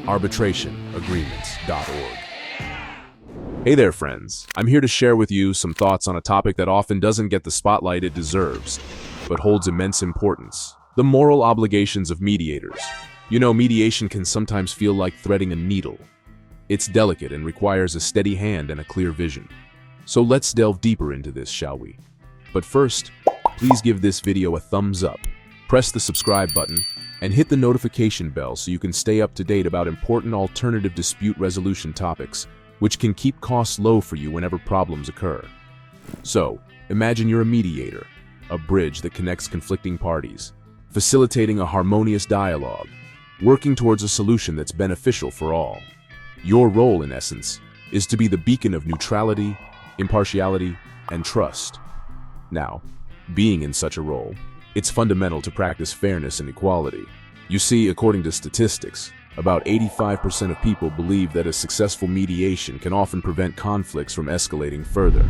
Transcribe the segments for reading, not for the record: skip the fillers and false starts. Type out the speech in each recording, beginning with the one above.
arbitrationagreements.org. Hey there, friends. I'm here to share with you some thoughts on a topic that often doesn't get the spotlight it deserves, but holds immense importance: the moral obligations of mediators. You know, mediation can sometimes feel like threading a needle. It's delicate and requires a steady hand and a clear vision. So let's delve deeper into this, shall we? But first, please give this video a thumbs up, press the subscribe button, and hit the notification bell so you can stay up to date about important alternative dispute resolution topics, which can keep costs low for you whenever problems occur. So, imagine you're a mediator, a bridge that connects conflicting parties, facilitating a harmonious dialogue, working towards a solution that's beneficial for all. Your role, in essence, is to be the beacon of neutrality, impartiality, and trust. Now, being in such a role, it's fundamental to practice fairness and equality. You see, according to statistics, about 85% of people believe that a successful mediation can often prevent conflicts from escalating further.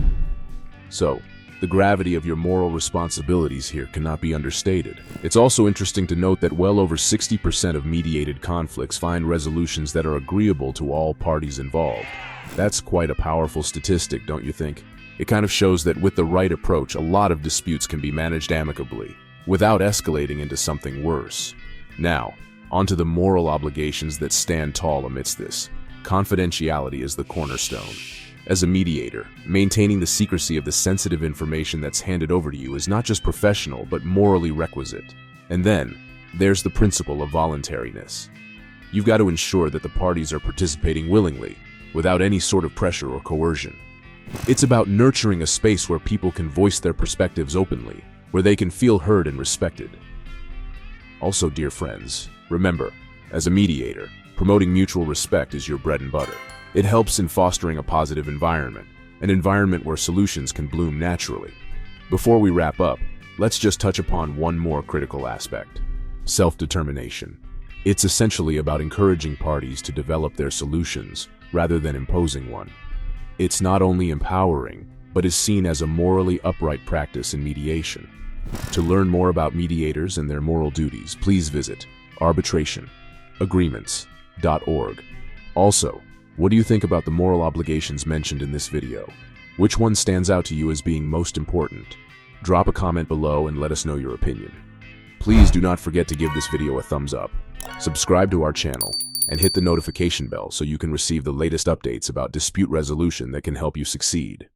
So, the gravity of your moral responsibilities here cannot be understated. It's also interesting to note that well over 60% of mediated conflicts find resolutions that are agreeable to all parties involved. That's quite a powerful statistic, don't you think? It kind of shows that with the right approach, a lot of disputes can be managed amicably, without escalating into something worse. Now, onto the moral obligations that stand tall amidst this. Confidentiality is the cornerstone. As a mediator, maintaining the secrecy of the sensitive information that's handed over to you is not just professional, but morally requisite. And then, there's the principle of voluntariness. You've got to ensure that the parties are participating willingly, without any sort of pressure or coercion. It's about nurturing a space where people can voice their perspectives openly, where they can feel heard and respected. Also, dear friends, remember, as a mediator, promoting mutual respect is your bread and butter. It helps in fostering a positive environment, an environment where solutions can bloom naturally. Before we wrap up, let's just touch upon one more critical aspect: self-determination. It's essentially about encouraging parties to develop their solutions rather than imposing one. It's not only empowering, but is seen as a morally upright practice in mediation. To learn more about mediators and their moral duties, please visit arbitrationagreements.org. Also, what do you think about the moral obligations mentioned in this video? Which one stands out to you as being most important? Drop a comment below and let us know your opinion. Please do not forget to give this video a thumbs up, subscribe to our channel, and hit the notification bell so you can receive the latest updates about dispute resolution that can help you succeed.